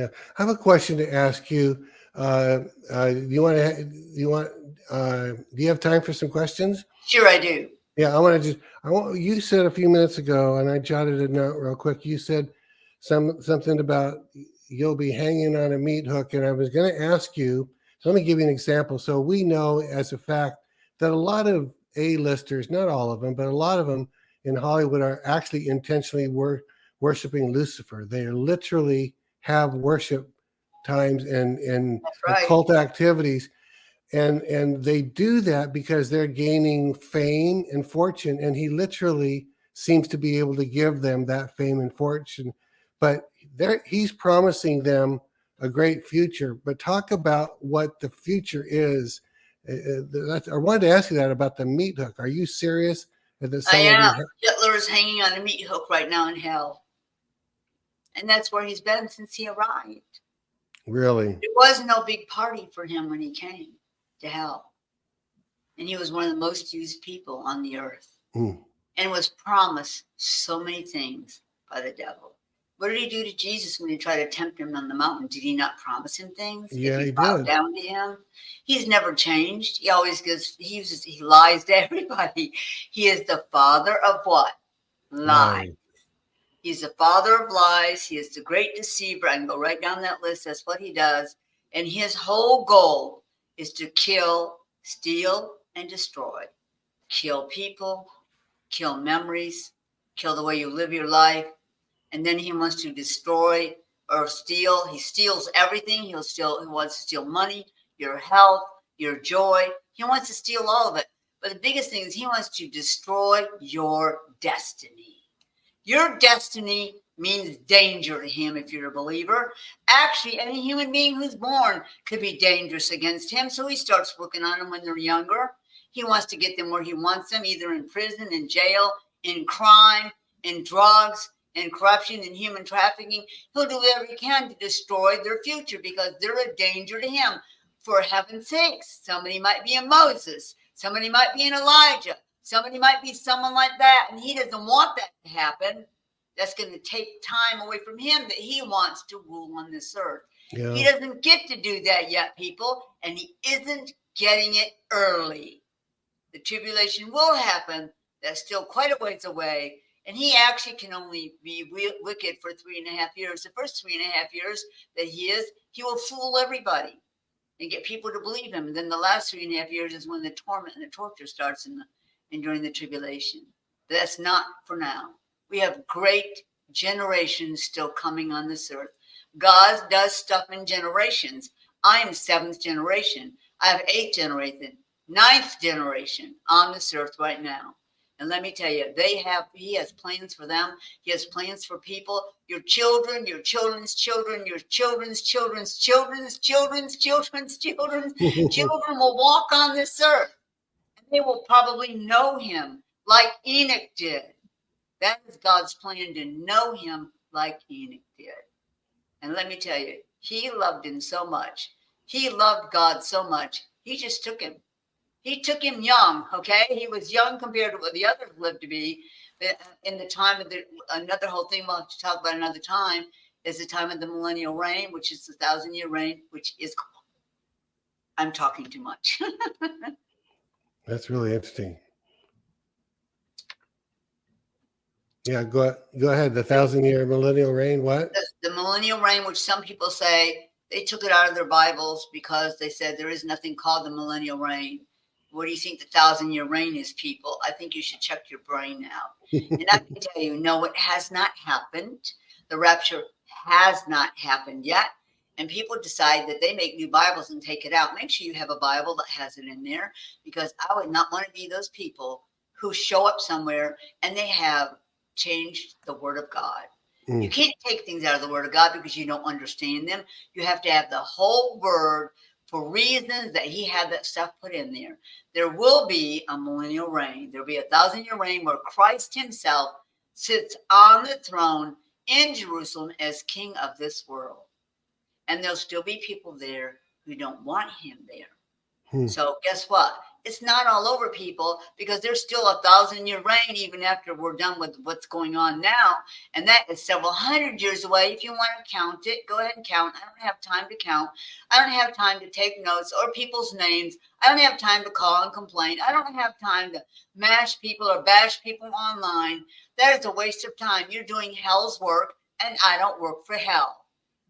Yeah, I have a question to ask you. Do you want to? Do you have time for some questions? Sure, I do. Yeah, I want to just. I want. You said a few minutes ago, and I jotted a note real quick. You said something about you'll be hanging on a meat hook, and I was going to ask you. Let me give you an example. So we know as a fact that a lot of A-listers, not all of them, but a lot of them in Hollywood are actually intentionally worshiping Lucifer. They literally have worship times and That's right. occult activities, and they do that because they're gaining fame and fortune, and he literally seems to be able to give them that fame and fortune, but he's promising them a great future. But talk about what the future is. I wanted to ask you that about the meat hook. Are you serious that I someone am. will Hitler is hanging on a meat hook right now in hell. And that's where he's been since he arrived. really? There was no big party for him when he came to hell. And he was one of the most used people on the earth. And was promised so many things by the devil. What did he do to Jesus when he tried to tempt him on the mountain? Did he not promise him things? Yeah, if he he bowed did. down to him? He's never changed. He always gives, he lies to everybody. He is the father of what? Lies. He's the father of lies. He is the great deceiver. I can go right down that list. That's what he does. And his whole goal is to kill, steal, and destroy. Kill people, kill memories, kill the way you live your life. And then he wants to destroy or steal. He steals everything. He wants to steal money, your health, your joy. He wants to steal all of it. But the biggest thing is he wants to destroy your destiny. Your destiny means danger to him if you're a believer. Actually, any human being who's born could be dangerous against him. So he starts working on them when they're younger. He wants to get them where he wants them, either in prison, in jail, in crime, in drugs, in corruption, in human trafficking. He'll do whatever he can to destroy their future because they're a danger to him. For heaven's sakes, somebody might be a Moses. Somebody might be an Elijah. Somebody might be someone like that, and he doesn't want that to happen. That's going to take time away from him that he wants to rule on this earth. Yeah. He doesn't get to do that yet, people, and he isn't getting it early. The tribulation will happen. That's still quite a ways away, and he actually can only be wicked for 3.5 years. The first 3.5 years that he will fool everybody and get people to believe him. And then the last 3.5 years is when the torment and the torture starts and during the tribulation. But that's not for now. We have great generations still coming on this earth. God does stuff in generations. I am 7th generation. I have 8th generation, 9th generation on this earth right now. And let me tell you, he has plans for them. He has plans for people, your children, your children's children, your children's children's children's children's children's children. Children will walk on this earth. They will probably know him like Enoch did. That is God's plan, to know him like Enoch did. And let me tell you, he loved him so much. He loved God so much. He just took him. He took him young, okay? He was young compared to what the others lived to be. In the time of another whole thing we'll have to talk about another time is the time of the millennial reign, which is the 1,000-year reign, which is, I'm talking too much. That's really interesting. Yeah, go ahead. The 1,000-year millennial reign, what? The millennial reign, which some people say they took it out of their Bibles because they said there is nothing called the millennial reign. What do you think the 1,000-year reign is, people? I think you should check your brain now. And I can tell you, no, it has not happened. The rapture has not happened yet. And people decide that they make new Bibles and take it out. Make sure you have a Bible that has it in there, because I would not want to be those people who show up somewhere and they have changed the Word of God. You can't take things out of the Word of God because you don't understand them. You have to have the whole Word for reasons that he had that stuff put in there. There will be a millennial reign. There'll be a 1,000-year reign where Christ himself sits on the throne in Jerusalem as king of this world. And there'll still be people there who don't want him there. So guess what? it's not all over, people, because there's still a 1,000-year reign even after we're done with what's going on now. And that is several hundred years away. If you want to count it, go ahead and count. I don't have time to count. I don't have time to take notes or people's names. I don't have time to call and complain. I don't have time to mash people or bash people online. That is a waste of time. You're doing hell's work, and I don't work for hell.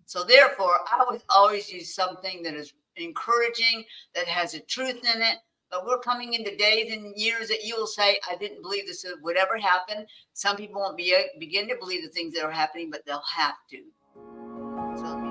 So therefore, I would always use something that is encouraging, that has a truth in it. But we're coming into days and years that you will say, I didn't believe this would ever happen. Some people won't begin to believe the things that are happening, but they'll have to. So